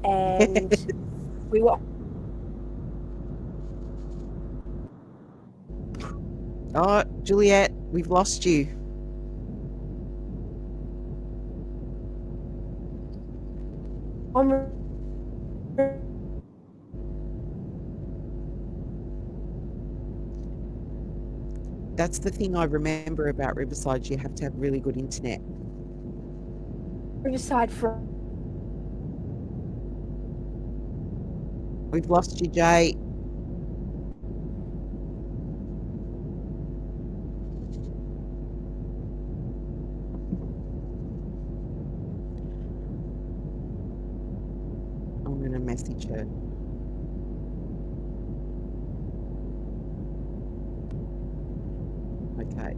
and we were Oh, Juliet, we've lost you. on That's the thing I remember about Riverside. You have to have really good internet. Riverside for We've lost you, Jay. I'm going to message her. Okay.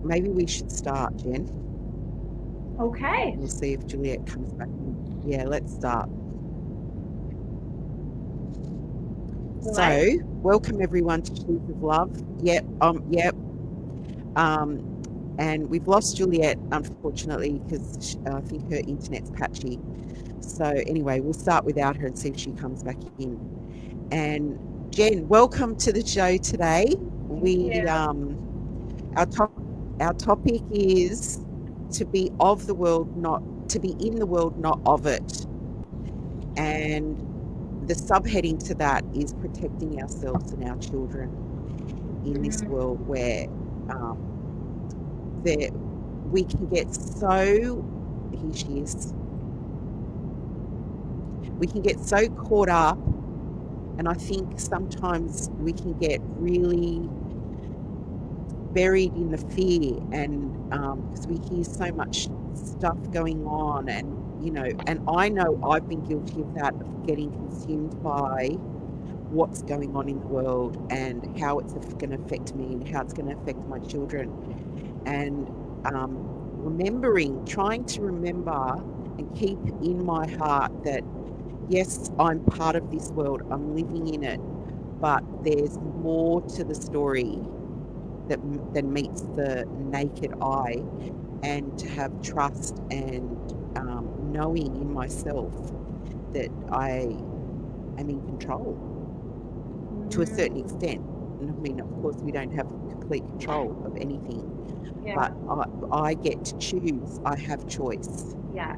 Maybe we should start, Jen. Okay. We'll see if Juliet comes back. Yeah, let's start. So, welcome everyone to Shoes of Love. Yep. And we've lost Juliet, unfortunately, because I think her internet's patchy. So anyway, we'll start without her and see if she comes back in. And Jen, welcome to the show today. Our topic is to be of the world, not to be in the world, not of it. And the subheading to that is protecting ourselves and our children in this world where we can get so, here she is, we can get so caught up, and I think sometimes we can get really buried in the fear, and because we hear so much stuff going on, and and I know I've been guilty of that, of getting consumed by what's going on in the world and how it's going to affect me and how it's going to affect my children, and trying to remember and keep in my heart that yes, I'm part of this world, I'm living in it, but there's more to the story than meets the naked eye, and to have trust and knowing in myself that I am in control to a certain extent. And I mean, of course, we don't have complete control of anything, but I get to choose. I have choice. Yes.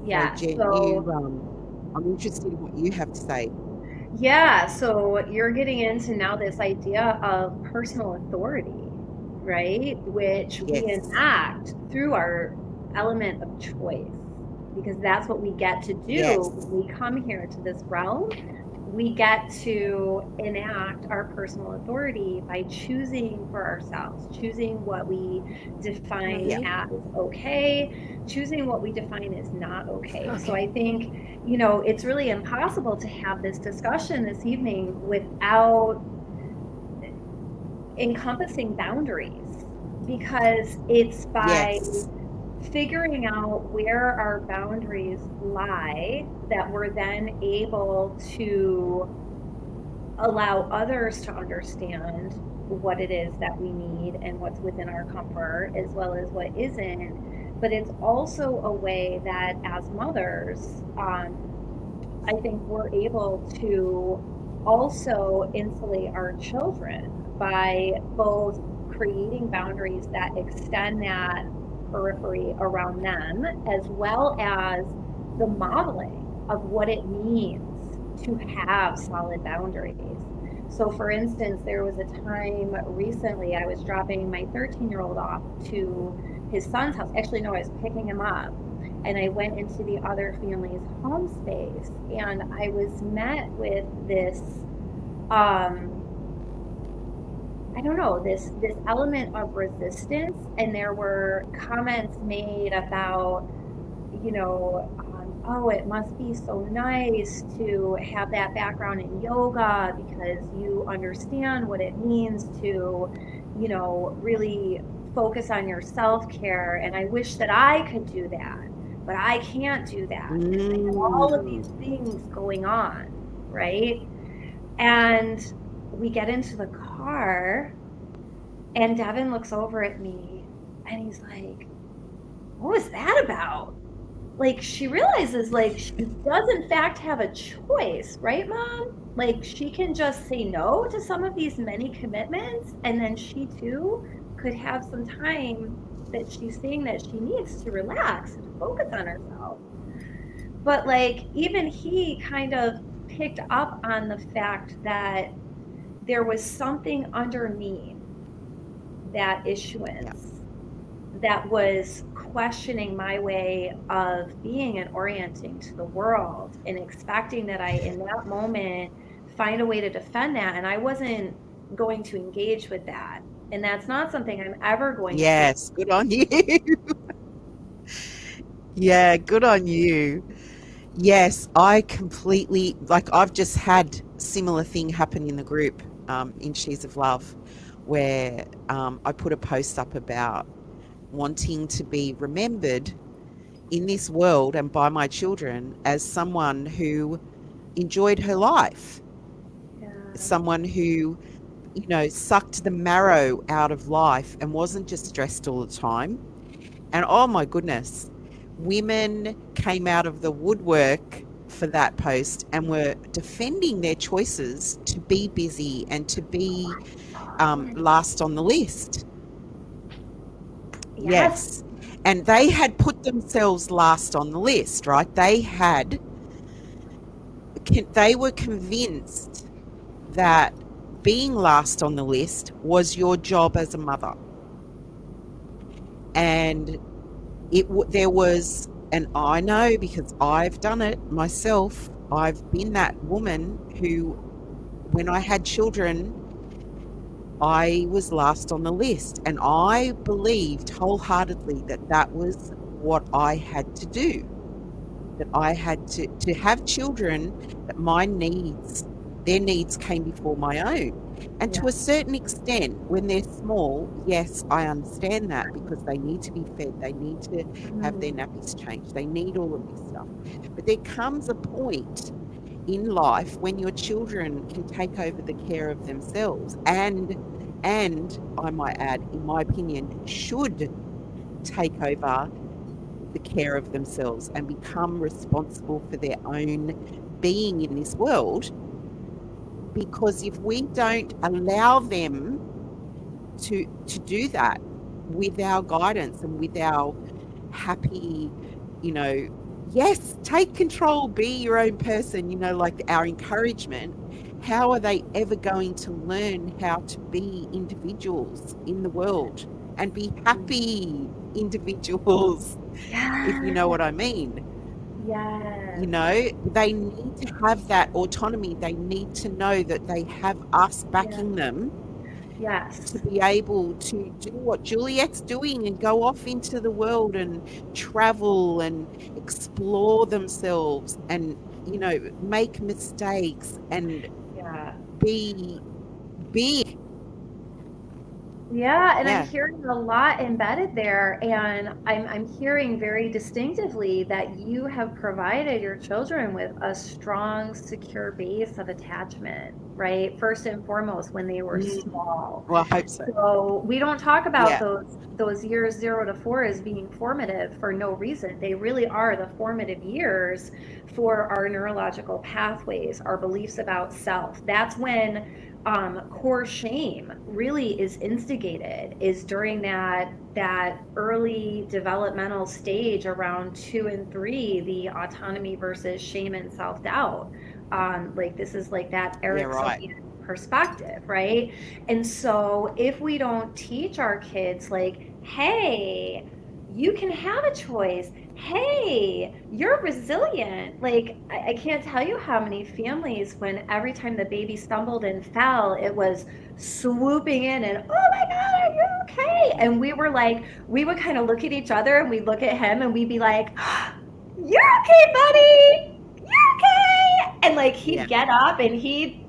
So, Jen, I'm interested in what you have to say. Yeah, so you're getting into now this idea of personal authority, right? Which we enact through our element of choice, because that's what we get to do when we come here to this realm. We get to enact our personal authority by choosing for ourselves, choosing what we define as okay, choosing what we define as not okay. So I think, it's really impossible to have this discussion this evening without encompassing boundaries, because it's by figuring out where our boundaries lie that we're then able to allow others to understand what it is that we need and what's within our comfort, as well as what isn't. But it's also a way that as mothers, I think we're able to also insulate our children by both creating boundaries that extend that periphery around them, as well as the modeling of what it means to have solid boundaries. So for instance, there was a time recently I was dropping my 13-year-old off to his son's house. Actually, no, I was picking him up. And I went into the other family's home space, and I was met with this, I don't know, this element of resistance. And there were comments made about, oh, it must be so nice to have that background in yoga because you understand what it means to, really focus on your self-care. And I wish that I could do that, but I can't do that. I have all of these things going on, right? And we get into the car, and Devin looks over at me and he's like, what was that about? like she realizes like she does in fact have a choice, right, Mom? Like she can just say no to some of these many commitments, and then she too could have some time that she's saying that she needs to relax and focus on herself. But like even he kind of picked up on the fact that there was something underneath that Yeah. issuance that was questioning my way of being and orienting to the world and expecting that I, in that moment, find a way to defend that. And I wasn't going to engage with that. And that's not something I'm ever going to. Yes. Good on you. Yeah. Good on you. Yes, I completely, like, I've just had similar thing happen in the group, in She's of Love, where I put a post up about wanting to be remembered in this world and by my children as someone who enjoyed her life, Yeah. someone who, sucked the marrow out of life and wasn't just stressed all the time. And oh my goodness, women came out of the woodwork for that post and were defending their choices to be busy and to be last on the list. Yes. Yes. And they had put themselves last on the list, right? They were convinced that being last on the list was your job as a mother. And there was, and I know because I've done it myself, I've been that woman who, when I had children, I was last on the list. And I believed wholeheartedly that that was what I had to do, that I had to have children, that their needs came before my own. And to a certain extent, when they're small, yes, I understand that because they need to be fed, they need to have their nappies changed, they need all of this stuff. But there comes a point in life when your children can take over the care of themselves and I might add, in my opinion, should take over the care of themselves and become responsible for their own being in this world. Because if we don't allow them to do that with our guidance and with our happy, yes, take control, be your own person, like our encouragement, how are they ever going to learn how to be individuals in the world and be happy individuals, if you know what I mean? Yes. They need to have that autonomy. They need to know that they have us backing them Yes. to be able to do what Juliet's doing and go off into the world and travel and explore themselves and, make mistakes and Yeah. be big. Yeah, and I'm Yeah. hearing a lot embedded there, and I'm hearing very distinctively that you have provided your children with a strong, secure base of attachment, right? First and foremost, when they were small. Well, I hope so. So we don't talk about Yeah. those years 0 to 4 as being formative for no reason. They really are the formative years for our neurological pathways, our beliefs about self. That's when core shame really is instigated, is during that early developmental stage around 2 and 3, the autonomy versus shame and self-doubt. Like this is like that Ericksonian perspective, right? And so if we don't teach our kids like, hey, you can have a choice, hey, you're resilient. Like, I can't tell you how many families, when every time the baby stumbled and fell, it was swooping in and, oh my God, are you okay? And we were like, we would kind of look at each other and we'd look at him and we'd be like, you're okay, buddy. You're okay. And like, he'd get up and he'd,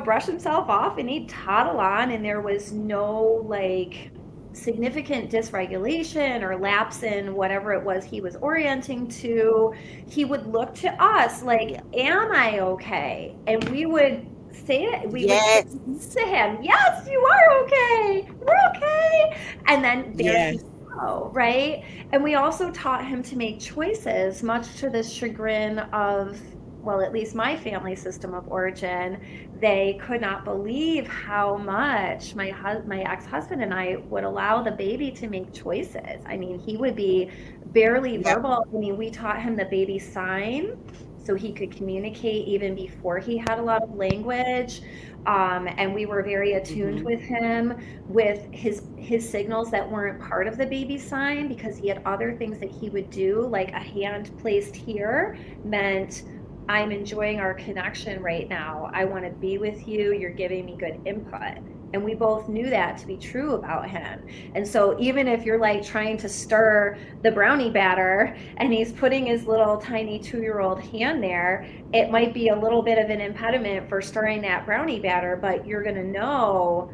brush himself off and he'd toddle on. And there was no like, significant dysregulation or lapse in whatever it was he was orienting to. He would look to us like, am I okay? And we would say it, we would say to him, yes, you are okay. We're okay. And then there he go, right? And we also taught him to make choices, much to the chagrin of, well, at least my family system of origin. They could not believe how much my ex-husband and I would allow the baby to make choices. I mean, he would be barely Yep. verbal. I mean, we taught him the baby sign so he could communicate even before he had a lot of language. And we were very attuned with him with his signals that weren't part of the baby sign, because he had other things that he would do, like a hand placed here meant I'm enjoying our connection right now. I want to be with you. You're giving me good input. And we both knew that to be true about him. And so even if you're like trying to stir the brownie batter and he's putting his little tiny 2-year-old hand there, it might be a little bit of an impediment for stirring that brownie batter, but you're going to know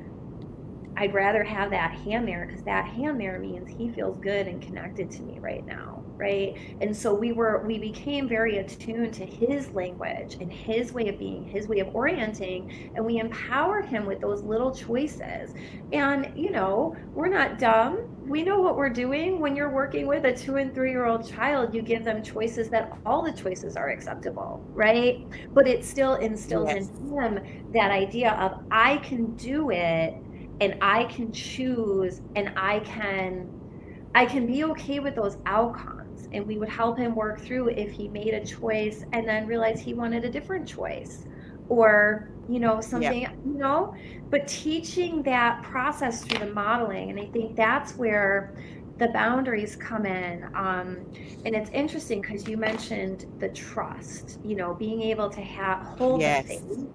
I'd rather have that hand there, because that hand there means he feels good and connected to me right now, right? And so we became very attuned to his language and his way of being, his way of orienting, and we empowered him with those little choices. And we're not dumb. We know what we're doing. When you're working with a 2 and 3-year-old child, you give them choices that all the choices are acceptable, right? But it still instills in him that idea of I can do it, and I can choose, and I can be okay with those outcomes. And we would help him work through if he made a choice and then realized he wanted a different choice, or something, but teaching that process through the modeling. And I think that's where the boundaries come in. And it's interesting because you mentioned the trust, being able to hold the faith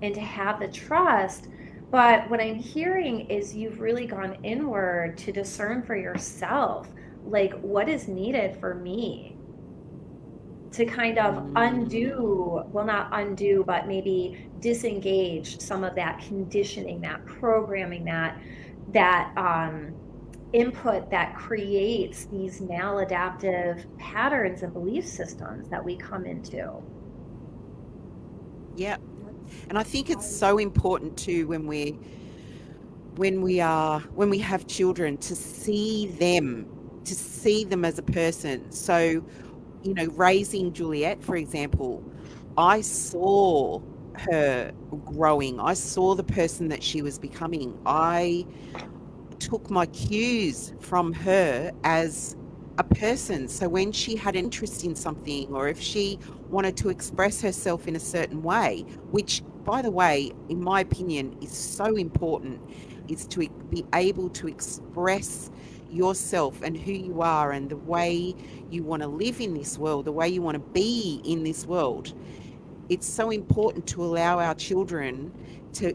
and to have the trust. But what I'm hearing is you've really gone inward to discern for yourself, like, what is needed for me to kind of undo, well, not undo, but maybe disengage some of that conditioning, that programming, that input that creates these maladaptive patterns and belief systems that we come into. Yeah. And I think it's so important too when we have children, to see them as a person. So, raising Juliet, for example, I saw her growing. I saw the person that she was becoming. I took my cues from her as a person. So when she had interest in something, or if she wanted to express herself in a certain way, which, by the way, in my opinion, is so important, is to be able to express yourself and who you are and the way you want to live in this world, the way you want to be in this world. It's so important to allow our children to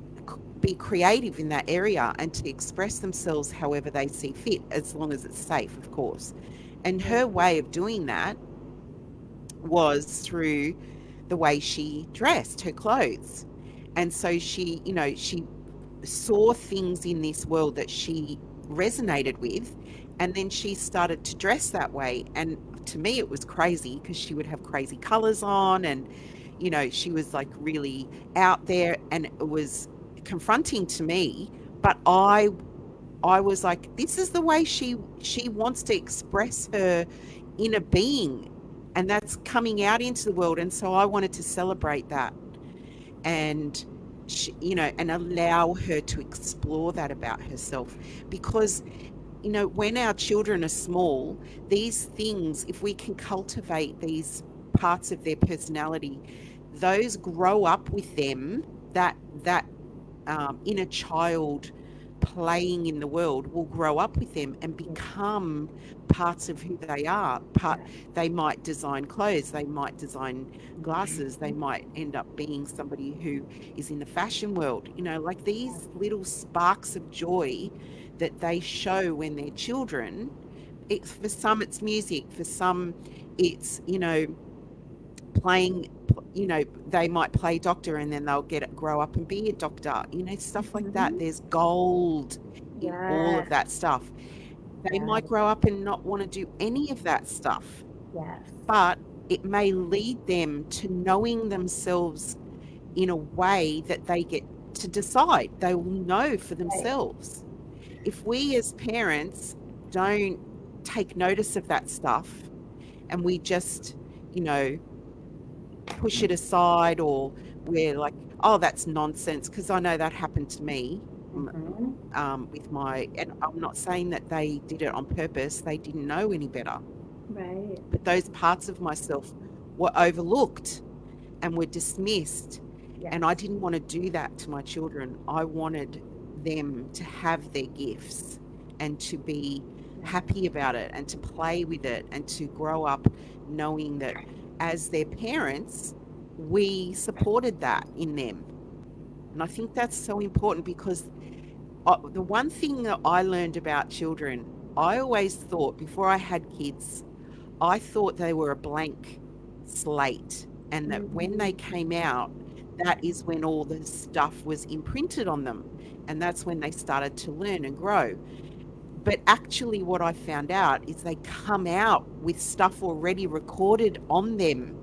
be creative in that area and to express themselves however they see fit, as long as it's safe, of course. And her way of doing that was through the way she dressed, her clothes. And so she saw things in this world that she resonated with, and then she started to dress that way. And to me, it was crazy, because she would have crazy colors on, and she was like really out there, and it was confronting to me. But I was like, this is the way she wants to express her inner being, and that's coming out into the world. And so I wanted to celebrate that, and and allow her to explore that about herself. Because when our children are small, these things, if we can cultivate these parts of their personality, those grow up with them. That inner child playing in the world will grow up with them and become parts of who they are. They might design clothes, they might design glasses, they might end up being somebody who is in the fashion world. Like these little sparks of joy that they show when they're children. For some it's music, for some it's playing, they might play doctor and then they'll grow up and be a doctor, stuff like that. There's gold in all of that stuff. They might grow up and not want to do any of that stuff. But it may lead them to knowing themselves in a way that they get to decide. They will know for themselves. If we as parents don't take notice of that stuff and we just, you know, push it aside, or we're like, oh, that's nonsense, because I know that happened to me. With my, and I'm not saying that they did it on purpose, they didn't know any better. Right. But those parts of myself were overlooked and were dismissed. Yes. And I didn't want to do that to my children. I wanted them to have their gifts and to be happy about it and to play with it and to grow up knowing that as their parents, we supported that in them. And I think that's so important, because the one thing that I learned about children, I always thought before I had kids, I thought they were a blank slate, and that when they came out, that is when all the stuff was imprinted on them, and that's when they started to learn and grow. But actually what I found out is they come out with stuff already recorded on them.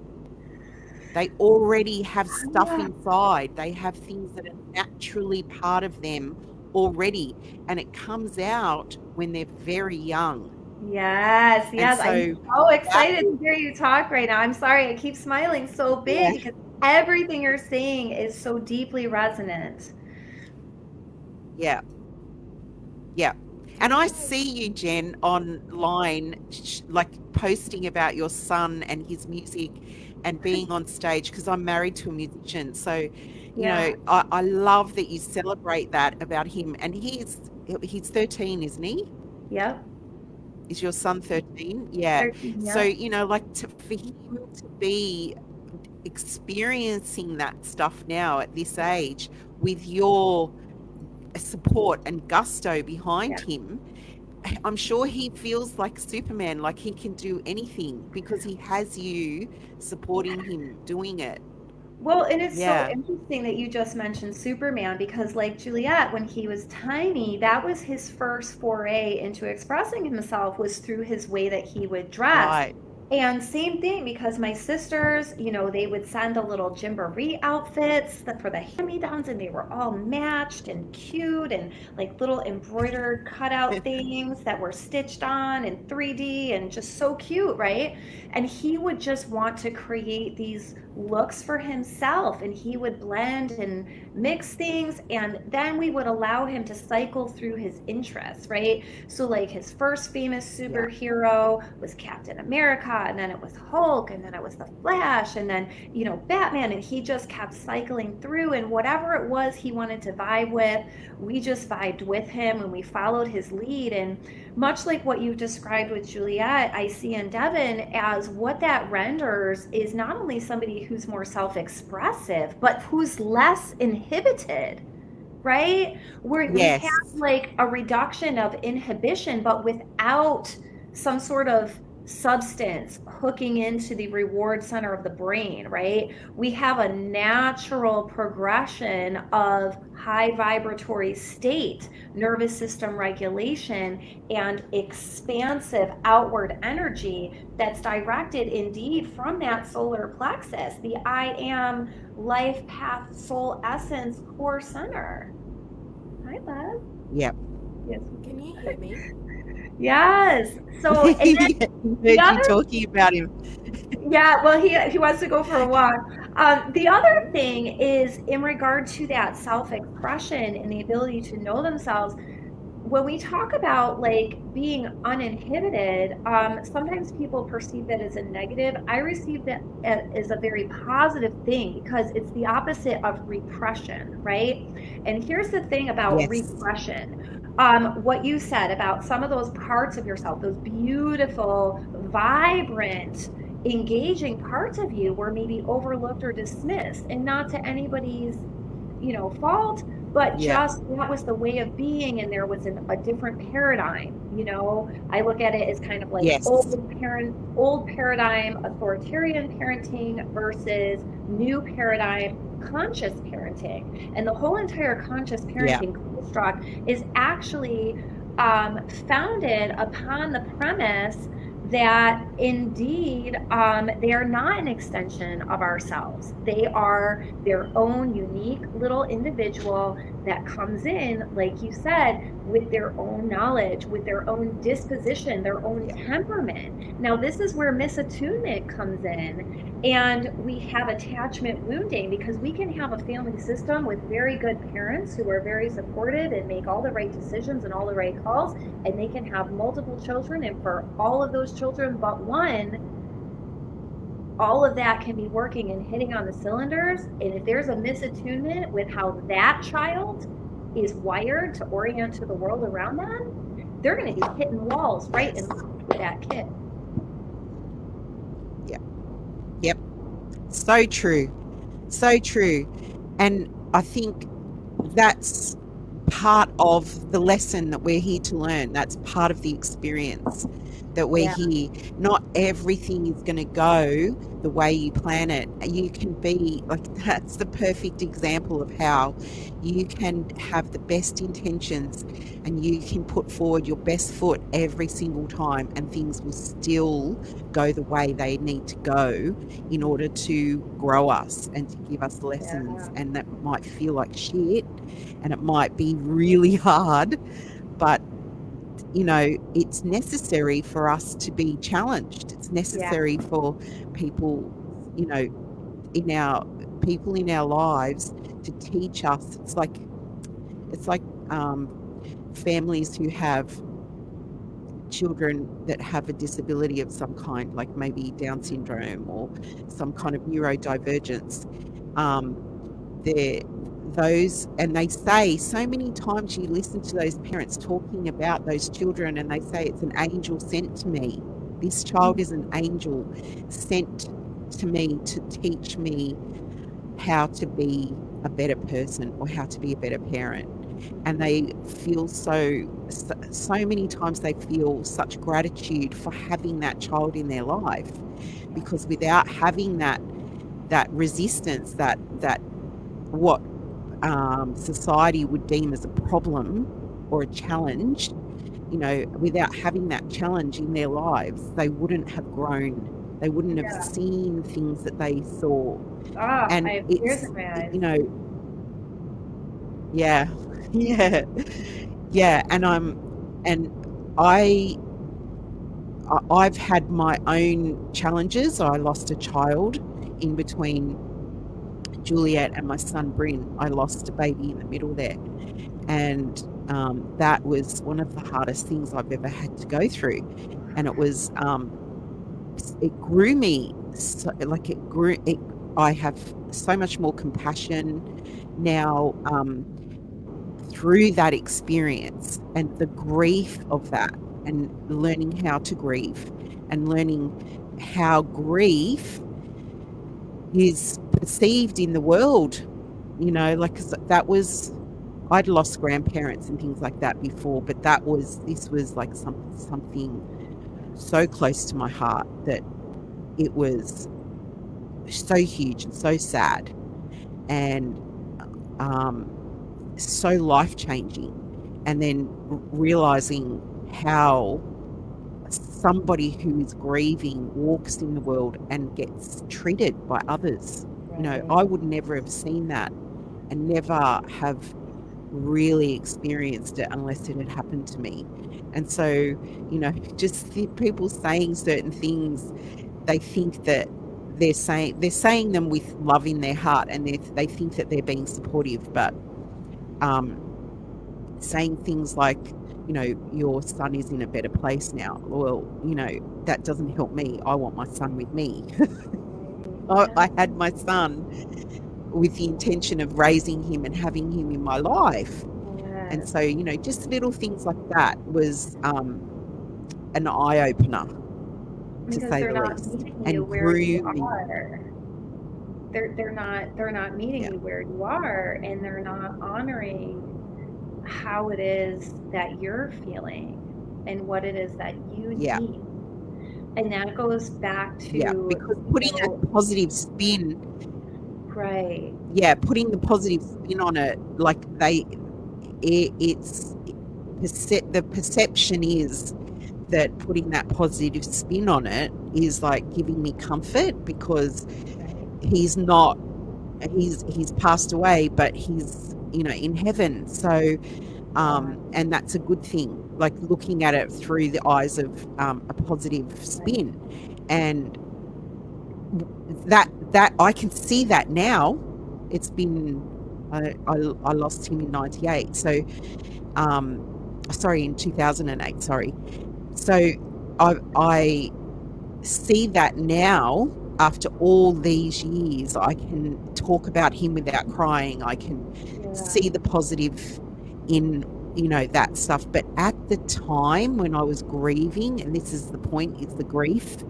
They already have stuff inside. They have things that are naturally part of them already, and it comes out when they're very young. Yes, yes. So I'm so excited to hear you talk right now. I'm sorry, I keep smiling so big because everything you're saying is so deeply resonant. Yeah. And I see you, Jen, online, like posting about your son and his music and being on stage, because I'm married to a musician. So, you know, I love that you celebrate that about him. And he's 13, isn't he? Yep. Is your son 13? Yeah. 13, yeah. So, you know, like for him to be experiencing that stuff now at this age with your support and gusto behind him, I'm sure he feels like Superman, like he can do anything because he has you supporting him doing it. Well, and it's so interesting that you just mentioned Superman, because like Juliet, when he was tiny, that was his first foray into expressing himself, was through his way that he would dress. Right. And same thing, because my sisters, you know, they would send the little jamboree outfits for the hand-me-downs, and they were all matched and cute and like little embroidered cutout things that were stitched on in 3D and just so cute, right? And he would just want to create these looks for himself, and he would blend and mix things, and then we would allow him to cycle through his interests, right? So like his first famous superhero was Captain America, and then it was Hulk, and then it was the Flash, and then, you know, Batman, and he just kept cycling through, and whatever it was he wanted to vibe with, we just vibed with him and we followed his lead. And much like what you described with Juliet, I see in Devin as what that renders is not only somebody who's more self-expressive, but who's less inhibited, right? We have like a reduction of inhibition, but without some sort of substance hooking into the reward center of the brain, right? We have a natural progression of high vibratory state, nervous system regulation, and expansive outward energy that's directed indeed from that solar plexus, the I am life path soul essence core center. Hi, love. Yep. Yes. Can you hear me? Yes. So and then you talking about him. Yeah, well, he wants to go for a walk. The other thing is in regard to that self-expression and the ability to know themselves. When we talk about like being uninhibited, sometimes people perceive that as a negative. I receive that as a very positive thing, because it's the opposite of repression, right? And here's the thing about repression. What you said about some of those parts of yourself, those beautiful, vibrant, engaging parts of you were maybe overlooked or dismissed, and not to anybody's, you know, fault, but just that was the way of being, and there was a different paradigm. You know, I look at it as kind of like old paradigm authoritarian parenting versus new paradigm conscious parenting. And the whole entire conscious parenting construct is actually founded upon the premise that indeed they are not an extension of ourselves. They are their own unique little individual that comes in, like you said, with their own knowledge, with their own disposition, their own temperament. Now, this is where misattunement comes in, and we have attachment wounding, because we can have a family system with very good parents who are very supportive and make all the right decisions and all the right calls, and they can have multiple children, and for all of those children but one, all of that can be working and hitting on the cylinders. And if there's a misattunement with how that child is wired to orient to the world around them, they're going to be hitting walls right and left with that kid. Yep. So true. So true. And I think that's part of the lesson that we're here to learn. That's part of the experience that we're here. Not everything is going to go the way you plan it. You can be like, that's the perfect example of how you can have the best intentions and you can put forward your best foot every single time, and things will still go the way they need to go in order to grow us and to give us lessons. And that might feel like shit and it might be really hard, but you know, it's necessary for us to be challenged. It's necessary for people, you know, in our lives to teach us. It's like families who have children that have a disability of some kind, like maybe Down syndrome or some kind of neurodivergence. And they say so many times, you listen to those parents talking about those children and they say, it's an angel sent to me. This child is an angel sent to me to teach me how to be a better person or how to be a better parent. And they feel so many times they feel such gratitude for having that child in their life, because without having that resistance, that what society would deem as a problem or a challenge, you know, without having that challenge in their lives, they wouldn't have grown. They wouldn't have seen things that they saw. And it's, you know, and I've had my own challenges. I lost a child in between Juliet and my son Bryn. I lost a baby in the middle there, and that was one of the hardest things I've ever had to go through. And it was it grew me, I have so much more compassion now through that experience and the grief of that, and learning how to grieve and learning how grief is perceived in the world. You know, like, I'd lost grandparents and things like that before, but this was like something so close to my heart that it was so huge and so sad and so life-changing. And then realizing how somebody who is grieving walks in the world and gets treated by others. You know, I would never have seen that and never have really experienced it unless it had happened to me. And so, you know, just people saying certain things, they think that they're saying them with love in their heart, and they think that they're being supportive, but saying things like, you know, your son is in a better place now. Well, you know, that doesn't help me. I want my son with me. I had my son with the intention of raising him and having him in my life. And so, you know, just little things like that was an eye-opener, to say the least. And grew me. They're not meeting you where you are, and they're not honoring how it is that you're feeling and what it is that you need. And that goes back to because putting a positive spin, putting the positive spin on it, like the perception is that putting that positive spin on it is like giving me comfort, because he's passed away, but he's, you know, in heaven. So And that's a good thing, like looking at it through the eyes of a positive spin. And that I can see that now. It's been, I lost him in 98. So, sorry, in 2008, sorry. So I see that now after all these years. I can talk about him without crying. I can see the positive in, that stuff. But at the time when I was grieving, and this is the point, it's the grief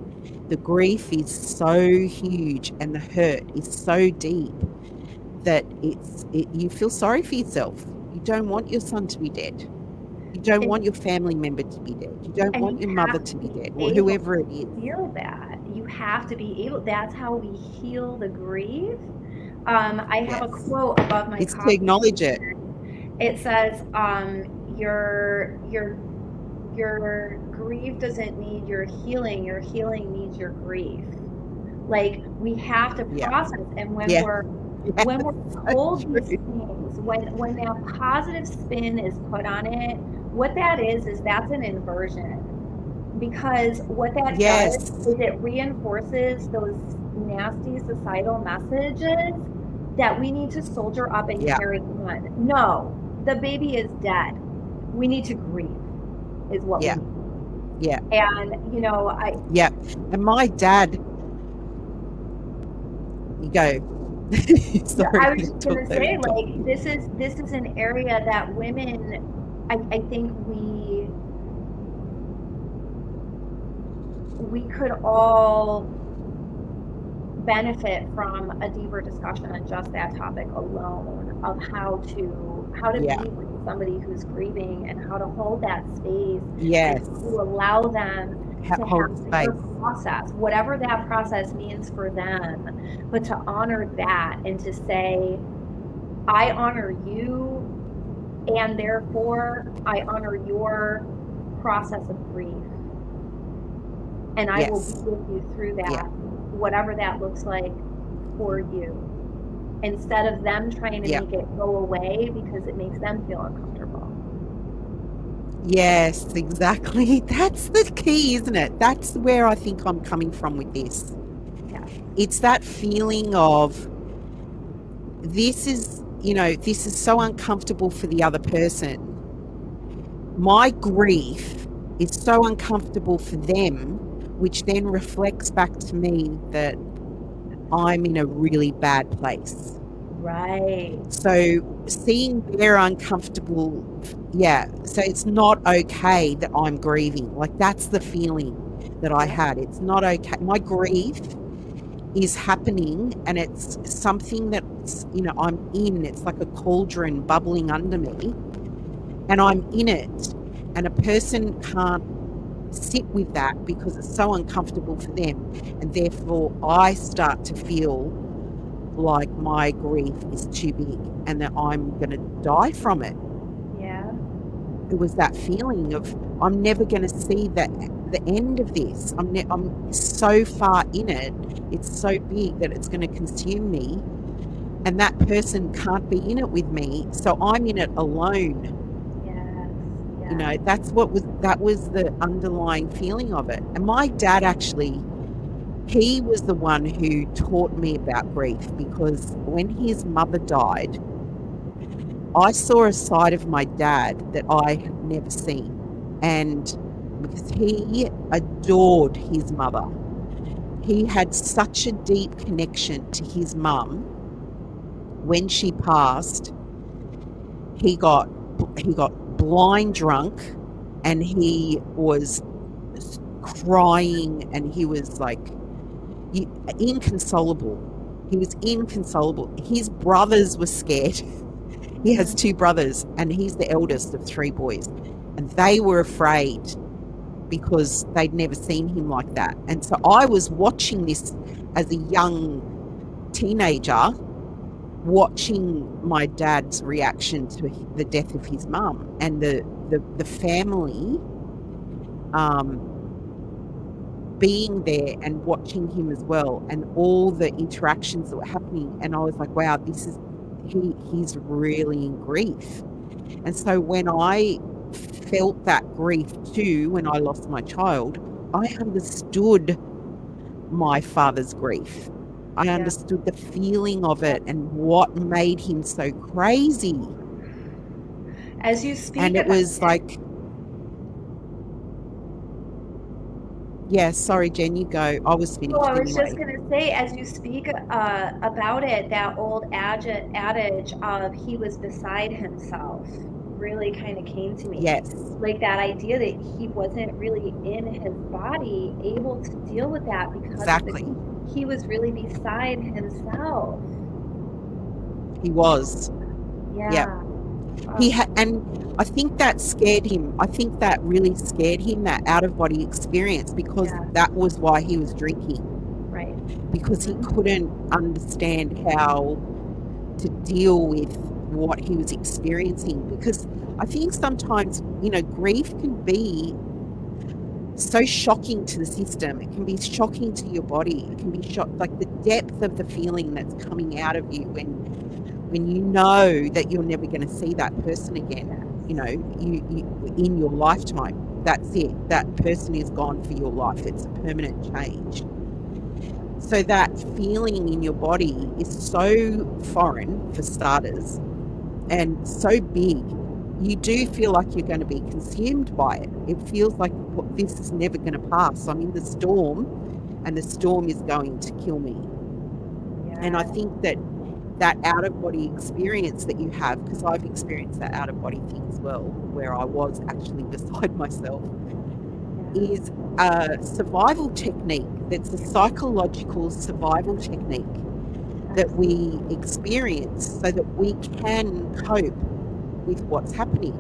is so huge and the hurt is so deep that you feel sorry for yourself. You don't want your son to be dead. You don't want your family member to be dead. You don't want your mother to be dead, or whoever it is. Feel that. You have to be able. That's how we heal the grief. I have a quote above my. It's to acknowledge it. It says, "Your grief doesn't need your healing. Your healing needs your grief." Like, we have to process, and when we're told these things, when that positive spin is put on it, what that is that's an inversion. Because what that does is it reinforces those nasty societal messages that we need to soldier up and carry on. No, the baby is dead. We need to grieve, is what we need. Yeah. And, And my dad, you go. Sorry, I was just going to say, like, this is an area that women, I think we could all benefit from a deeper discussion on just that topic alone, of how to be with somebody who's grieving and how to hold that space, and to allow them to have their process, whatever that process means for them, but to honor that and to say, I honor you, and therefore I honor your process of grief. And I will be with you through that, whatever that looks like for you. Instead of them trying to make it go away because it makes them feel uncomfortable. Yes, exactly. That's the key, isn't it? That's where I think I'm coming from with this. Yeah. It's that feeling of, this is so uncomfortable for the other person. My grief is so uncomfortable for them, which then reflects back to me that I'm in a really bad place. Right. So seeing their uncomfortable, so it's not okay that I'm grieving. Like, that's the feeling that I had. It's not okay. My grief is happening, and it's something that's, I'm in. It's like a cauldron bubbling under me, and I'm in it. And a person can't sit with that because it's so uncomfortable for them, and therefore I start to feel like my grief is too big and that I'm going to die from it. Yeah. It was that feeling of, I'm never going to see the end of this. I'm so far in it. It's so big that it's going to consume me, and that person can't be in it with me, so I'm in it alone. That was the underlying feeling of it. And my dad, actually, he was the one who taught me about grief, because when his mother died, I saw a side of my dad that I had never seen. And because he adored his mother, he had such a deep connection to his mum. When she passed, he got blind drunk, and he was crying, and he was like inconsolable. He was inconsolable. His brothers were scared. He has 2 brothers, and he's the eldest of 3 boys, and they were afraid because they'd never seen him like that. And so I was watching this as a young teenager, watching my dad's reaction to the death of his mum, and the family being there and watching him as well, and all the interactions that were happening. And I was like, wow, he's really in grief. And so when I felt that grief too, when I lost my child, I understood my father's grief. I understood the feeling of it and what made him so crazy. As you speak And it about was like, yeah, sorry, Jen, you go. I was finished I was anyway. just going to say, as you speak about it, that old adage of he was beside himself really kind of came to me. Yes. Like that idea that he wasn't really in his body able to deal with that because he was really beside himself. He was. Yeah. He had, and I think that scared him. I think that really scared him, that out-of-body experience, because that was why he was drinking. Right. Because he couldn't understand how to deal with what he was experiencing. Because I think sometimes, grief can be so shocking to the system. It can be shocking to your body. It can be like the depth of the feeling that's coming out of you when you know that you're never going to see that person again, you in your lifetime. That's it. That person is gone for your life. It's a permanent change. So that feeling in your body is so foreign, for starters, and so big. You do feel like you're going to be consumed by it. It feels like this is never going to pass. I'm in the storm, and the storm is going to kill me. Yeah. And I think that out-of-body experience that you have, because I've experienced that out-of-body thing as well, where I was actually beside myself, is a survival technique. That's a psychological survival technique that we experience so that we can cope with what's happening.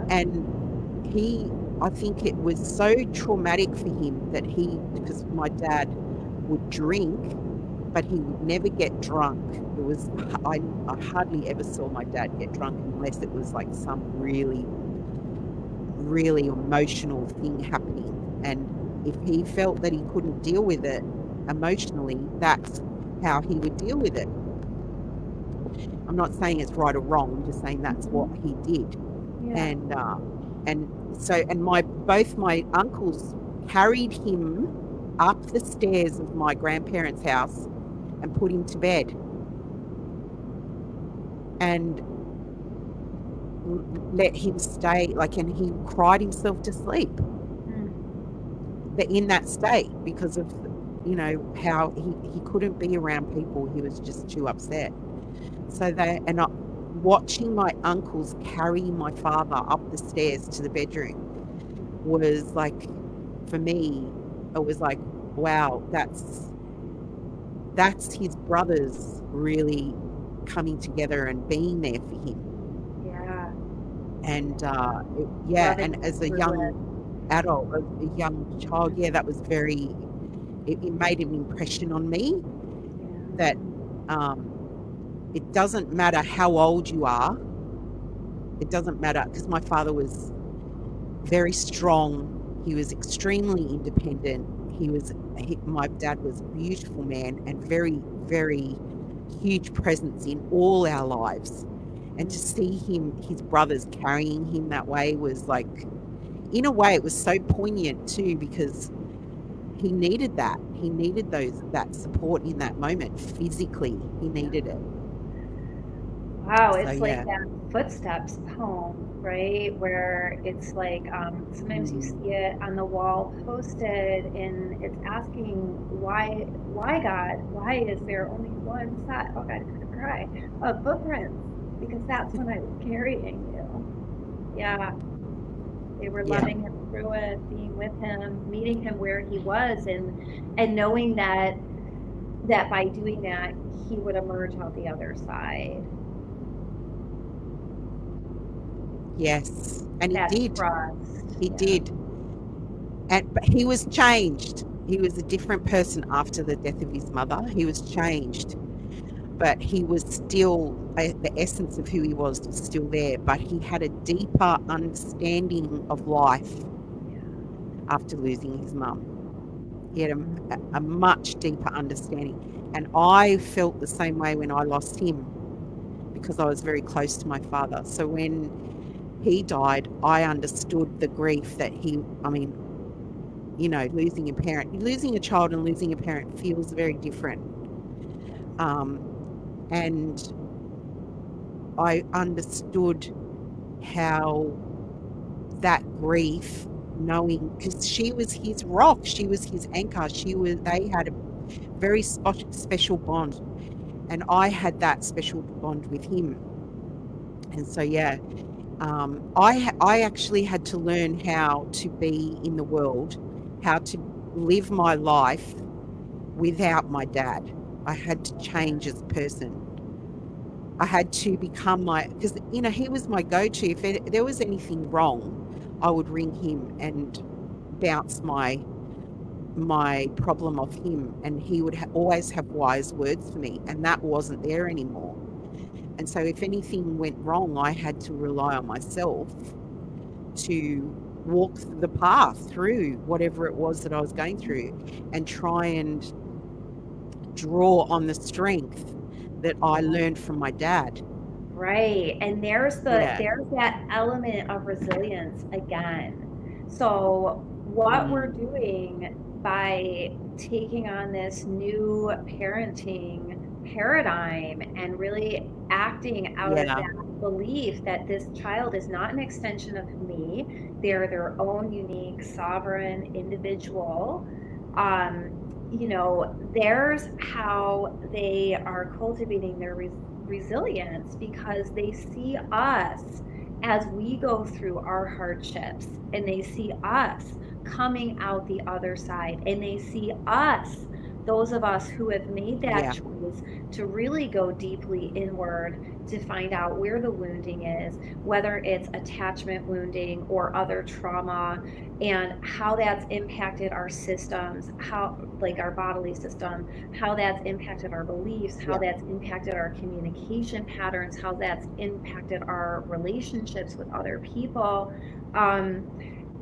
And I think it was so traumatic for him that because my dad would drink, but he would never get drunk. I hardly ever saw my dad get drunk unless it was like some really, really emotional thing happening. And if he felt that he couldn't deal with it emotionally, that's how he would deal with it. I'm not saying it's right or wrong. I'm just saying that's what he did. Yeah. And both my uncles carried him up the stairs of my grandparents' house and put him to bed. And let him stay, and he cried himself to sleep. In that state because of, how he couldn't be around people. He was just too upset. So watching my uncles carry my father up the stairs to the bedroom was like, for me, it was like, wow, that's his brothers really coming together and being there for him. Yeah. And and as a young adult, a young child, that was it made an impression on me that it doesn't matter how old you are. It doesn't matter, because my father was very strong. He was extremely independent. My dad was a beautiful man and very, very huge presence in all our lives. And to see his brothers carrying him that way was like, in a way, it was so poignant too, because he needed that. He needed that support in that moment. Physically, he needed it. Wow, it's like that Footsteps poem, right? Where it's like sometimes you see it on the wall posted, and it's asking why God, why is there only one set? Oh God, I'm gonna cry. Of footprints, because that's when I was carrying you. Yeah, they were loving him through it, being with him, meeting him where he was, and knowing that by doing that he would emerge out the other side. Yes, and he did. Trust. He did. But he was changed. He was a different person after the death of his mother. He was changed. But he was still, the essence of who he was still there. But he had a deeper understanding of life after losing his mum. He had a much deeper understanding. And I felt the same way when I lost him. because I was very close to my father. So when he died, I understood the grief that losing a child and losing a parent feels very different. And I understood how that grief, knowing, because she was his rock, she was his anchor, they had a very special bond, and I had that special bond with him. And so I actually had to learn how to be in the world, how to live my life without my dad. I had to change as a person. I had to become because he was my go-to. If there was anything wrong, I would ring him and bounce my problem off him, and he would always have wise words for me, and that wasn't there anymore. And so if anything went wrong, I had to rely on myself to walk the path through whatever it was that I was going through, and try and draw on the strength that I learned from my dad. Right. And there's that element of resilience again. So what we're doing by taking on this new parenting paradigm and really acting out of that belief that this child is not an extension of me, they're their own unique, sovereign individual. There's how they are cultivating their resilience, because they see us as we go through our hardships, and they see us coming out the other side, and they see us, those of us who have made that choice to really go deeply inward to find out where the wounding is, whether it's attachment wounding or other trauma, and how that's impacted our systems, like our bodily system, how that's impacted our beliefs, how that's impacted our communication patterns, how that's impacted our relationships with other people.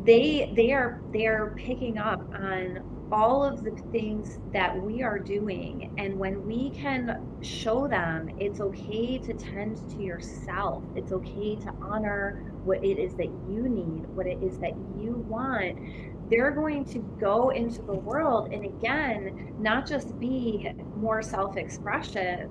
They are picking up on all of the things that we are doing, and when we can show them it's okay to tend to yourself, it's okay to honor what it is that you need, what it is that you want, they're going to go into the world and again not just be more self-expressive,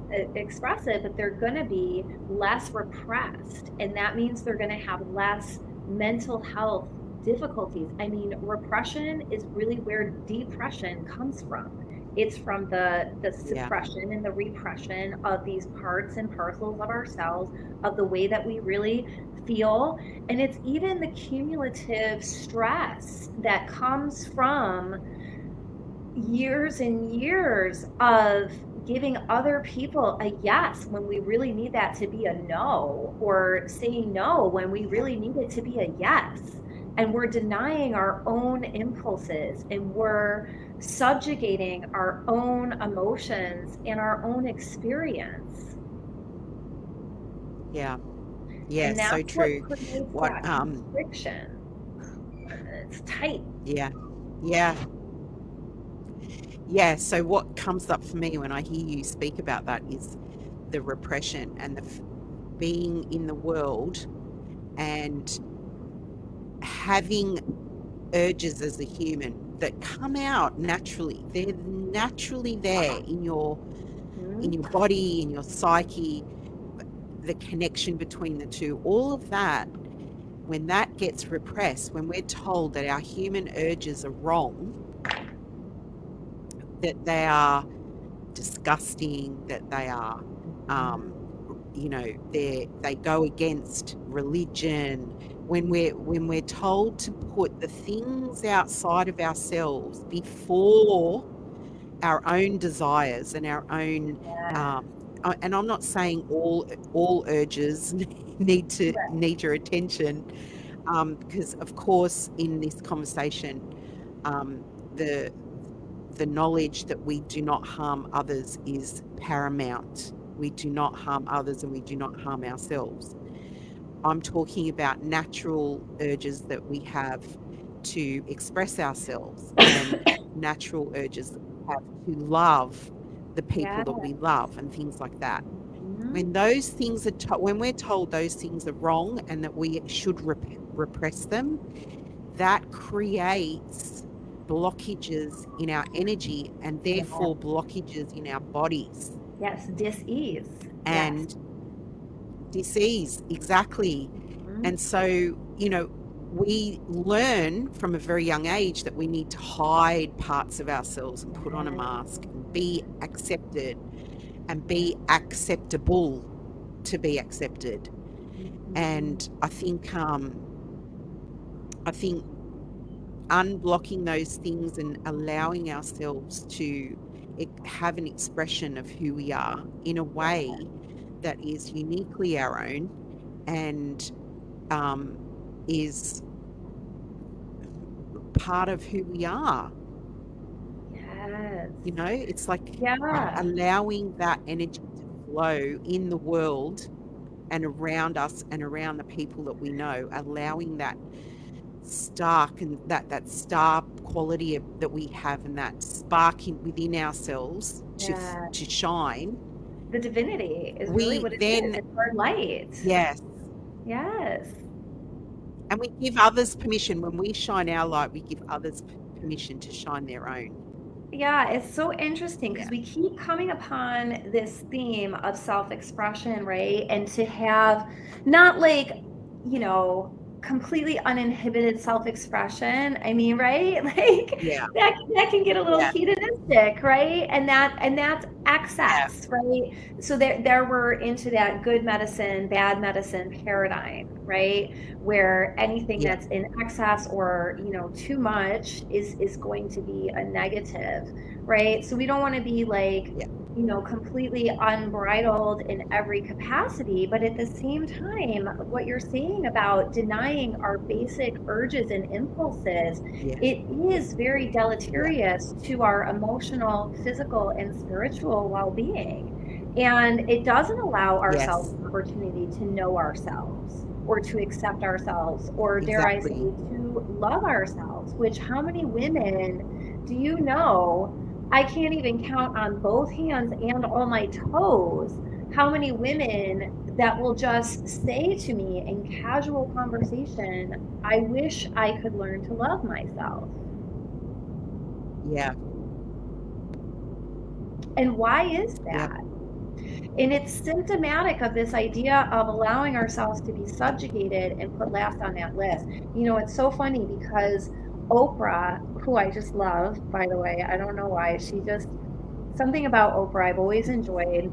but they're going to be less repressed, and that means they're going to have less mental health difficulties. I mean, repression is really where depression comes from. It's from the suppression and the repression of these parts and parcels of ourselves, of the way that we really feel. And it's even the cumulative stress that comes from years and years of giving other people a yes when we really need that to be a no, or saying no when we really need it to be a yes. And we're denying our own impulses, and we're subjugating our own emotions and our own experience. Yeah. And that's so true. What creates that friction. It's tight. Yeah. So what comes up for me when I hear you speak about that is the repression and the being in the world and having urges as a human that come out naturally. They're naturally there in your body, in your psyche, the connection between the two, all of that. When that gets repressed, when we're told that our human urges are wrong, that they are disgusting, that they are they go against religion, when we're told to put the things outside of ourselves before our own desires and our own and I'm not saying all urges need your attention, because of course in this conversation the knowledge that we do not harm others is paramount. We do not harm others and we do not harm ourselves. I'm talking about natural urges that we have to express ourselves and natural urges that we have to love the people that we love and things like that. When those things are when we're told those things are wrong and that we should repress them, that creates blockages in our energy and therefore blockages in our bodies. Yes, dis-ease. And disease, exactly. And so, you know, we learn from a very young age that we need to hide parts of ourselves and put on a mask and be accepted and be acceptable to be accepted. And I think unblocking those things and allowing ourselves to have an expression of who we are in a way that is uniquely our own and is part of who we are. Yes. You know, it's like allowing that energy to flow in the world and around us and around the people that we know, allowing that spark and that star quality that we have and that spark within ourselves to shine. The divinity is really what it is. It's our light. Yes. Yes. And we give others permission. When we shine our light, we give others permission to shine their own. Yeah, it's so interesting because we keep coming upon this theme of self-expression, right? And to have not like, you know, completely uninhibited self-expression. I mean, right? Like that can get a little hedonistic, right? And that's excess, right? So there we're into that good medicine, bad medicine paradigm, right? Where anything that's in excess or, you know, too much is going to be a negative, right? So we don't want to be like, you know, completely unbridled in every capacity, but at the same time, what you're saying about denying our basic urges and impulses, it is very deleterious to our emotional, physical, and spiritual well-being. And it doesn't allow ourselves the opportunity to know ourselves or to accept ourselves or dare I say to love ourselves, which how many women do you know? I can't even count on both hands and all my toes how many women that will just say to me in casual conversation, I wish I could learn to love myself. Yeah. And why is that? And it's symptomatic of this idea of allowing ourselves to be subjugated and put last on that list. You know, it's so funny because Oprah, who I just love, by the way, I don't know why, something about Oprah I've always enjoyed.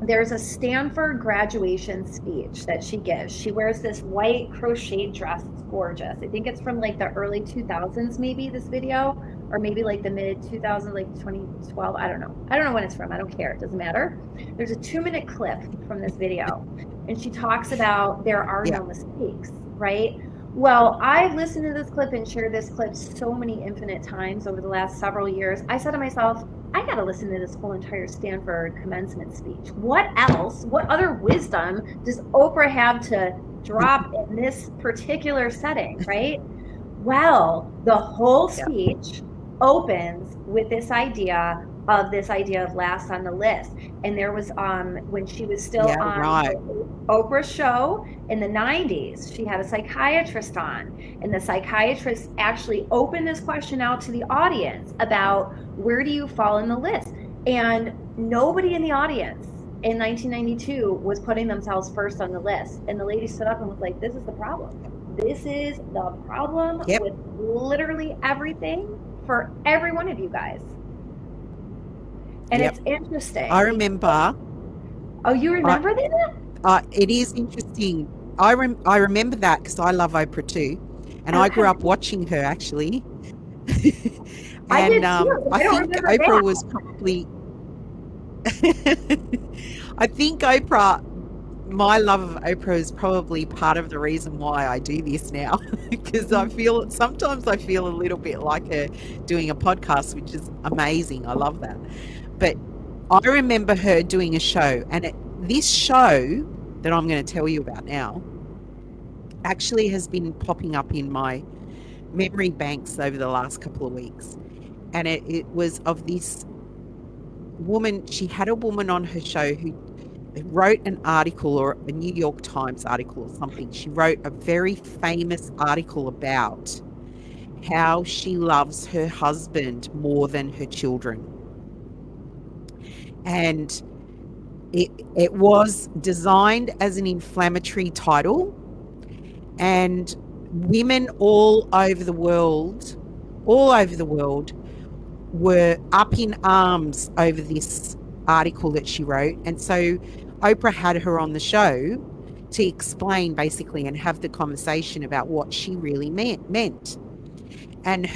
There's a Stanford graduation speech that she gives. She wears this white crocheted dress. It's gorgeous. I think it's from like the early 2000s, maybe this video, or maybe like the mid 2000s, like 2012. I don't know when it's from. I don't care. It doesn't matter. There's a 2-minute clip from this video. And she talks about there are no mistakes, right? Well, I've listened to this clip and shared this clip so many infinite times over the last several years. I said to myself, I got to listen to this whole entire Stanford commencement speech. What else, what other wisdom does Oprah have to drop in this particular setting, right? Well, the whole speech opens with this idea of last on the list. And there was when she was still on Oprah's show in the 90s, she had a psychiatrist on, and the psychiatrist actually opened this question out to the audience about where do you fall in the list? And nobody in the audience in 1992 was putting themselves first on the list. And the lady stood up and was like, this is the problem. This is the problem with literally everything for every one of you guys. And it's interesting. I remember. Oh, you remember that? It is interesting. I remember that because I love Oprah too. And I grew up watching her actually. And I did too. I think Oprah was probably I think my love of Oprah is probably part of the reason why I do this now, because sometimes I feel a little bit like her doing a podcast, which is amazing. I love that. But I remember her doing a show, and this show that I'm going to tell you about now actually has been popping up in my memory banks over the last couple of weeks. And it was of this woman. She had a woman on her show who wrote an article, or a New York Times article or something. She wrote a very famous article about how she loves her husband more than her children. And it was designed as an inflammatory title, and women all over the world were up in arms over this article that she wrote. And so Oprah had her on the show to explain basically and have the conversation about what she really meant. And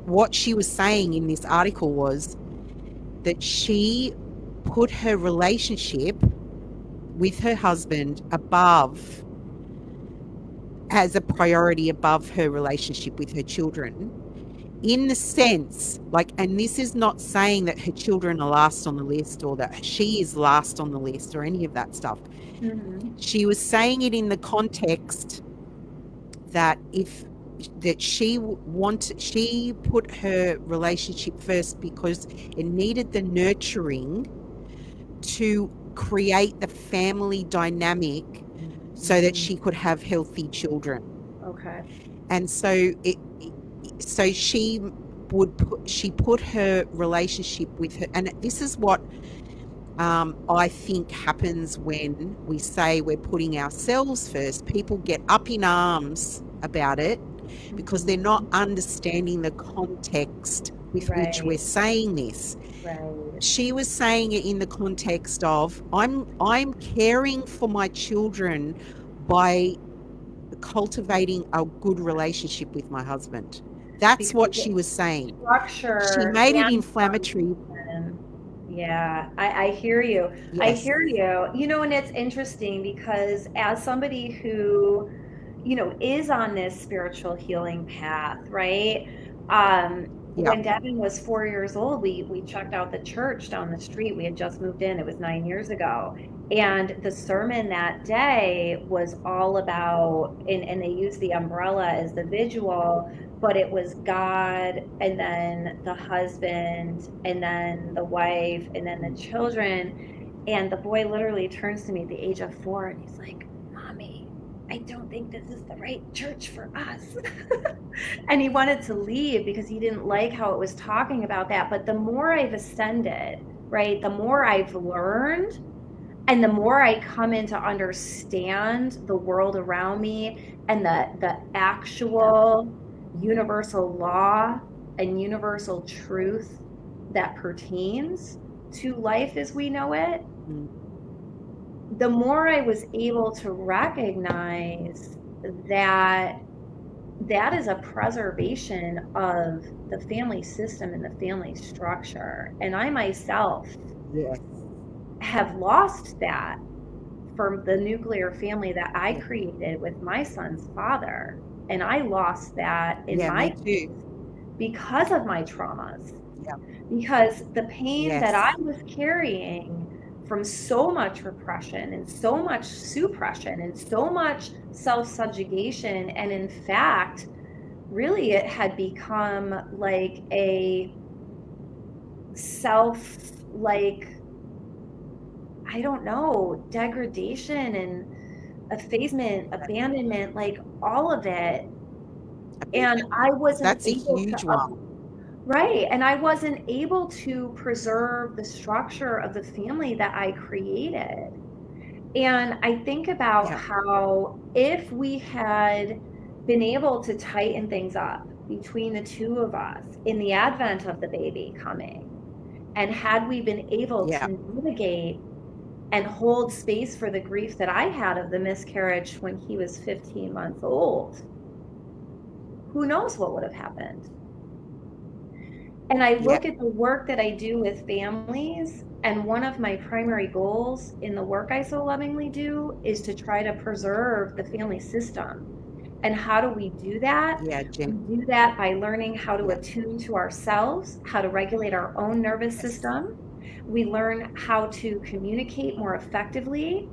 what she was saying in this article was that she put her relationship with her husband as a priority above her relationship with her children, in the sense, and this is not saying that her children are last on the list or that she is last on the list or any of that stuff. Mm-hmm. She was saying it in the context that she put her relationship first because it needed the nurturing to create the family dynamic so that she could have healthy children. Okay. And so she put her relationship with her, and this is what I think happens when we say we're putting ourselves first. People get up in arms about it because they're not understanding the context with which we're saying this. Right. She was saying it in the context of I'm caring for my children by cultivating a good relationship with my husband. That's what she was saying. Structure. She made it inflammatory. Yeah, I hear you. Yes. I hear you. You know, and it's interesting because as somebody who, you know, is on this spiritual healing path, right? When Devin was 4 years old, we checked out the church down the street. We had just moved in. It was 9 years ago. And the sermon that day was all about, and they used the umbrella as the visual, but it was God, and then the husband, and then the wife, and then the children. And the boy literally turns to me at the age of 4 and he's like, "Mommy, I don't think this is the right church for us." And he wanted to leave because he didn't like how it was talking about that. But the more I've ascended, right, the more I've learned, and the more I come in to understand the world around me and the actual universal law and universal truth that pertains to life as we know it, the more I was able to recognize that that is a preservation of the family system and the family structure. And I myself have lost that from the nuclear family that I created with my son's father. And I lost that in my case because of my traumas. Yeah. Because the pain that I was carrying from so much repression and so much suppression and so much self-subjugation, and in fact, really it had become like a I don't know, degradation and effacement, abandonment, like all of it. And I wasn't able to. That's a huge one. Right. And I wasn't able to preserve the structure of the family that I created. And I think about how if we had been able to tighten things up between the two of us in the advent of the baby coming, and had we been able to navigate and hold space for the grief that I had of the miscarriage when he was 15 months old, who knows what would have happened. And I look at the work that I do with families, and one of my primary goals in the work I so lovingly do is to try to preserve the family system. And how do we do that? Jen. We do that by learning how to attune to ourselves, how to regulate our own nervous system. We learn how to communicate more effectively,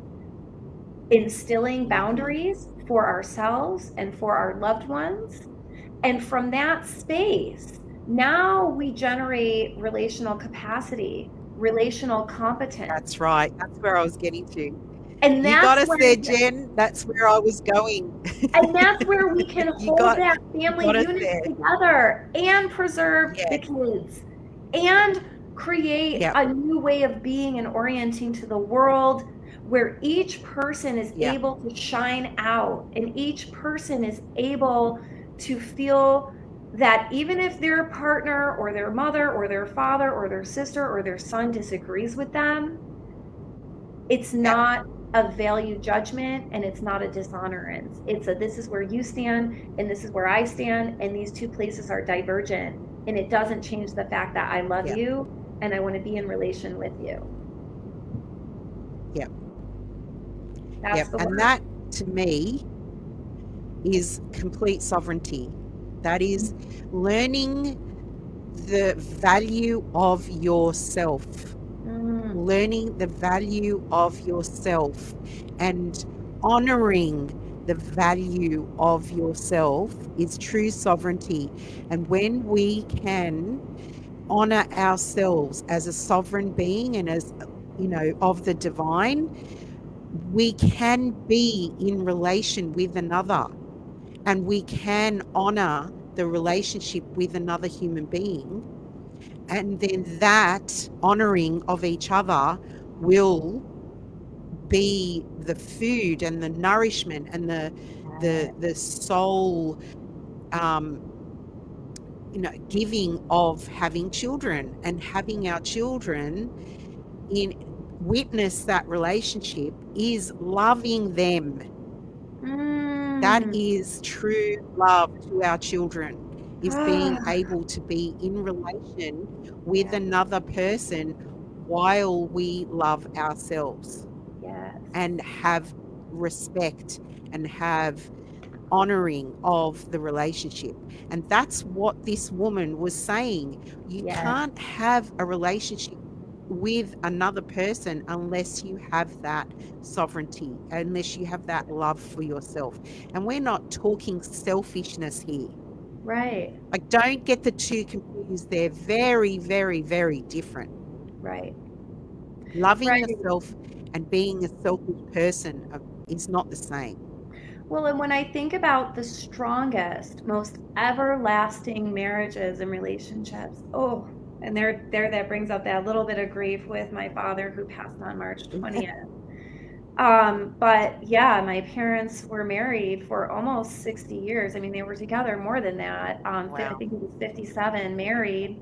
instilling boundaries for ourselves and for our loved ones. And from that space, now we generate relational capacity relational competence. That's right. That's where I was getting to. And You got that's us where, there, Jen. That's where I was going. and that's where we can hold that You family got us unit there. together and preserve the Yes. kids and create Yep. a new way of being and orienting to the world where each person is Yep. able to shine out and each person is able to feel that even if their partner or their mother or their father or their sister or their son disagrees with them, it's not a value judgment and it's not a dishonorance. It's a, this is where you stand and this is where I stand, and these two places are divergent, and it doesn't change the fact that I love you and I want to be in relation with you. Yep. That's the word. And that to me is complete sovereignty. That is learning the value of yourself. Learning the value of yourself and honoring the value of yourself is true sovereignty. And when we can honor ourselves as a sovereign being and as, of the divine, we can be in relation with another, and we can honor the relationship with another human being. And then that honoring of each other will be the food and the nourishment and the soul, giving of having children, and having our children in witness that relationship is loving them. That is true love to our children, is being able to be in relation with another person while we love ourselves. And have respect and have honoring of the relationship. And that's what this woman was saying. You can't have a relationship with another person unless you have that sovereignty, unless you have that love for yourself. And we're not talking selfishness here. Right. Like, don't get the two confused. They're very, very, very different. Right. Loving yourself and being a selfish person is not the same. Well, and when I think about the strongest, most everlasting marriages and relationships, and there that brings up that little bit of grief with my father who passed on March 20th. But yeah, my parents were married for almost 60 years. I mean, they were together more than that. Wow. I think it was 57 married.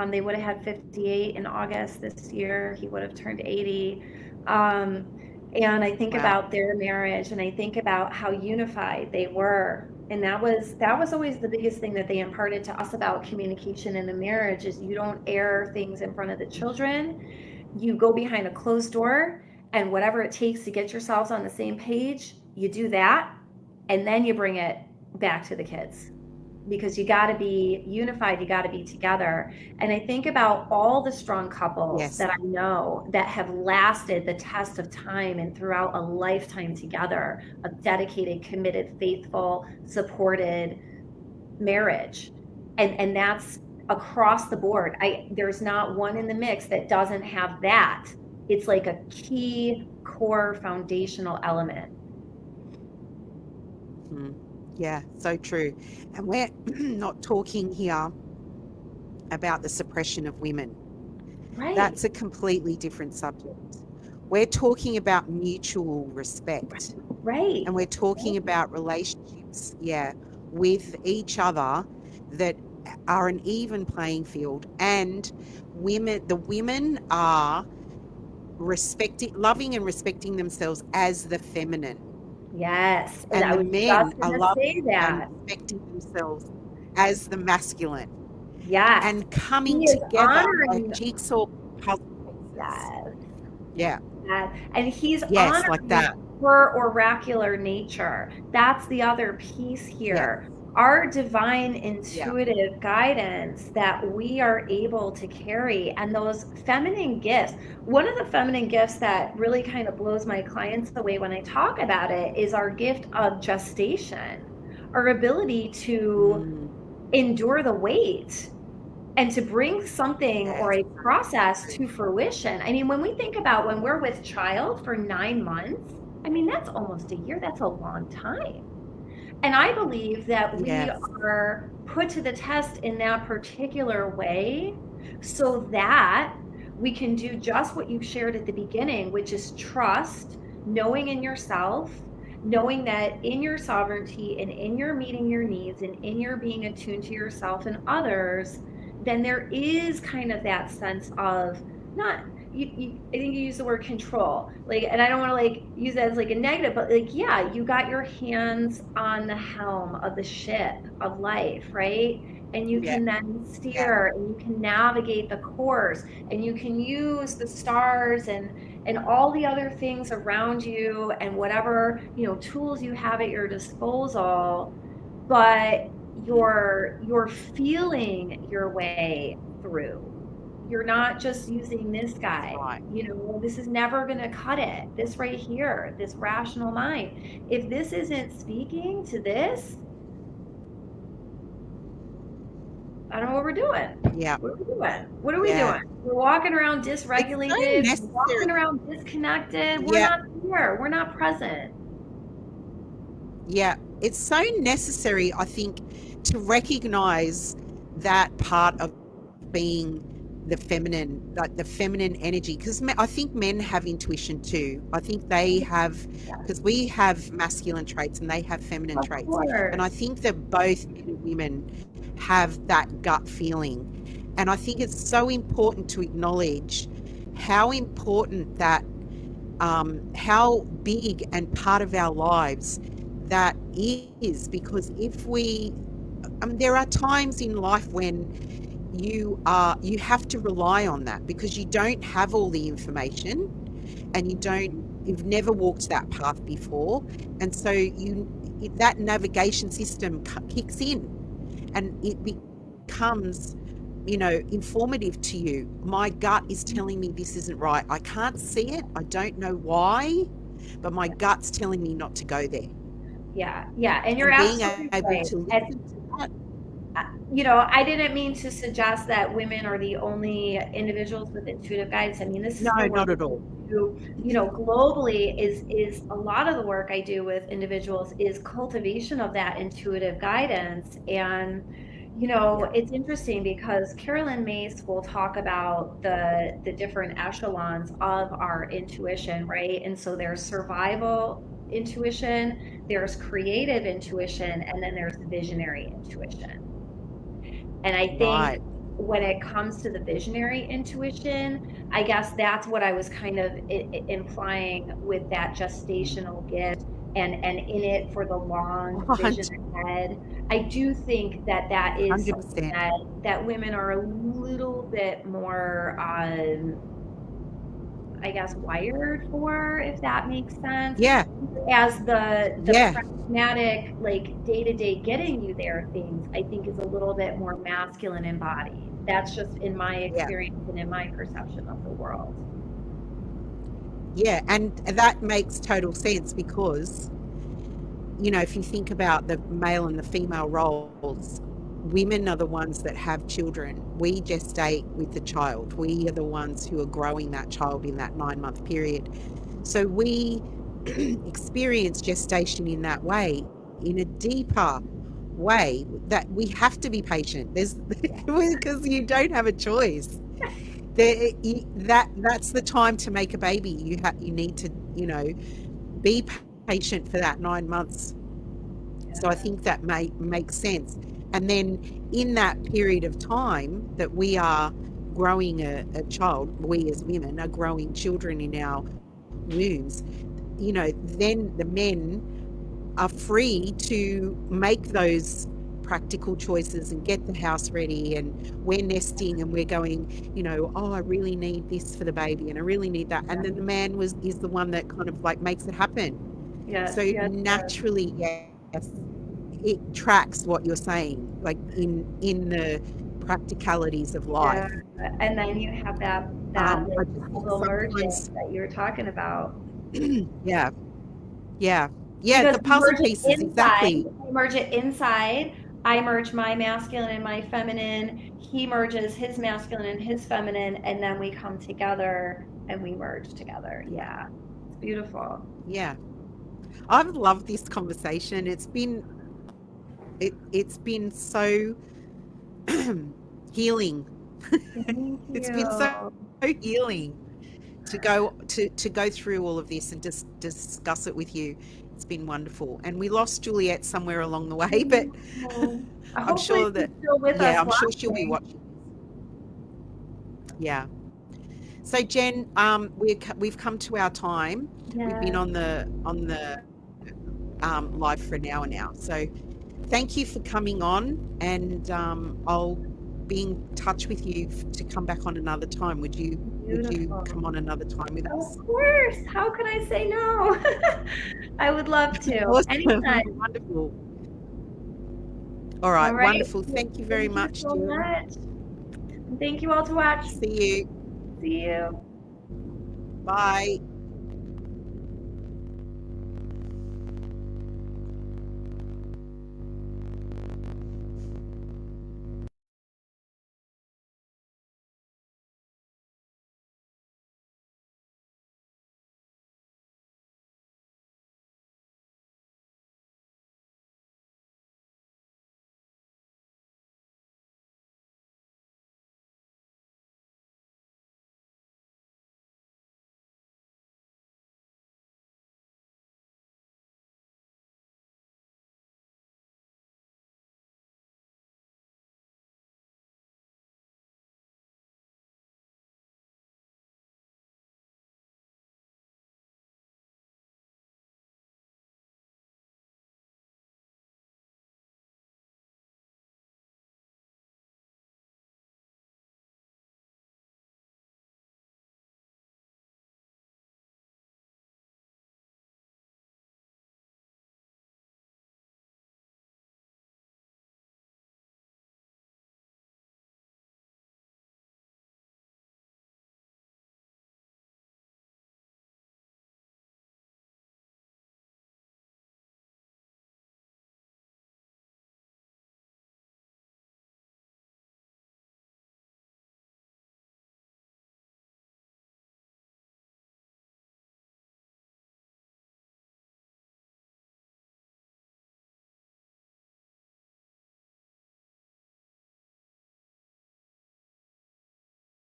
They would have had 58 in August this year. He would have turned 80. And I think about their marriage, and I think about how unified they were. And that was always the biggest thing that they imparted to us about communication in a marriage is you don't air things in front of the children. You go behind a closed door, and whatever it takes to get yourselves on the same page, you do that, and then you bring it back to the kids. Because you got to be unified, you got to be together. And I think about all the strong couples that I know that have lasted the test of time and throughout a lifetime together, a dedicated, committed, faithful, supported marriage. And that's across the board. There's not one in the mix that doesn't have that. It's like a key, core, foundational element. Yeah, so true. And we're not talking here about the suppression of women. Right. That's a completely different subject. We're talking about mutual respect. Right. And we're talking about relationships, with each other that are an even playing field. And the women are loving and respecting themselves as the feminine. Yes. And the men are loving and respecting themselves as the masculine. Yes. And coming together like jigsaw puzzle pieces. Yes. And he's honoring like that. her oracular nature. That's the other piece here. Yes. Our divine intuitive guidance that we are able to carry, and those feminine gifts. One of the feminine gifts that really kind of blows my clients away when I talk about it is our gift of gestation, our ability to endure the weight and to bring something or a process to fruition. I mean, when we think about when we're with child for 9 months, I mean, that's almost a year. That's a long time. And I believe that we Yes. are put to the test in that particular way so that we can do just what you shared at the beginning, which is trust, knowing in yourself, knowing that in your sovereignty and in your meeting your needs and in your being attuned to yourself and others, then there is kind of that sense of not I think you use the word control, like, and I don't want to like use that as like a negative, but like, yeah, you got your hands on the helm of the ship of life, right? And you can then steer and you can navigate the course and you can use the stars and all the other things around you and whatever, you know, tools you have at your disposal, but you're feeling your way through. You're not just using this guy. Right. You know, this is never going to cut it. This right here, this rational mind. If this isn't speaking to this, I don't know what we're doing. Yeah. What are we doing? What are we doing? We're walking around dysregulated, we're walking around disconnected. We're not here. We're not present. Yeah. It's so necessary, I think, to recognize that part of being the feminine, like the feminine energy, because I think men have intuition too. I think they have, because we have masculine traits and they have feminine traits, and I think that both men and women have that gut feeling. And I think it's so important to acknowledge how important that, how big and part of our lives that is, because if we, there are times in life when you have to rely on that because you don't have all the information and you've never walked that path before, and so that navigation system kicks in and it becomes, you know, informative to you. My gut is telling me this isn't right. I can't see it. I don't know why, but my gut's telling me not to go there. Yeah. And you're being absolutely able right. to listen to that. You know, I didn't mean to suggest that women are the only individuals with intuitive guidance. I mean, this is not at all. You know, globally is a lot of the work I do with individuals is cultivation of that intuitive guidance. And, you know, it's interesting because Carolyn Mace will talk about the different echelons of our intuition, right? And so there's survival intuition, there's creative intuition, and then there's visionary intuition. And I think when it comes to the visionary intuition, I guess that's what I was kind of implying with that gestational gift and in it for the long vision ahead. I do think that is something that women are a little bit more, I guess, wired for, if that makes sense. Yeah. As the pragmatic, like day-to-day getting you there things, I think is a little bit more masculine embodied. That's just in my experience and in my perception of the world. Yeah, and that makes total sense because, you know, if you think about the male and the female roles, women are the ones that have children. We gestate with the child. We are the ones who are growing that child in that 9-month period. So we experience gestation in that way, in a deeper way, that we have to be patient. There's because you don't have a choice. That's the time to make a baby. You need to, you know, be patient for that 9 months. So I think that makes sense. And then in that period of time that we are growing a child, we as women are growing children in our wombs, you know, then the men are free to make those practical choices and get the house ready, and we're nesting and we're going, you know, oh, I really need this for the baby and I really need that. And then the man is the one that kind of like makes it happen. So naturally, yes, it tracks what you're saying, like in the practicalities of life. And then you have that like, emergence that you were talking about. The puzzle pieces, exactly. You emerge it inside, I merge my masculine and my feminine, he merges his masculine and his feminine, and then we come together and we merge together. Yeah, it's beautiful. Yeah. I've loved this conversation. It's been so healing. Thank It's been so you. healing to go through all of this and just discuss it with you. It's been wonderful. And we lost Juliet somewhere along the way, but I'm Hopefully sure that she's still with us I'm sure she'll be watching. watching. Yeah. So Jen, we've come to our time. Yeah. We've been on the live for an hour now. So thank you for coming on, and I'll be in touch with you to come back on another time. Would you come on another time with us? Of course. How could I say no? I would love to. Awesome. Anytime. Wonderful. All right. Wonderful. Thank you very much, Thank you so much. Thank you all to watch. See you. See you. Bye.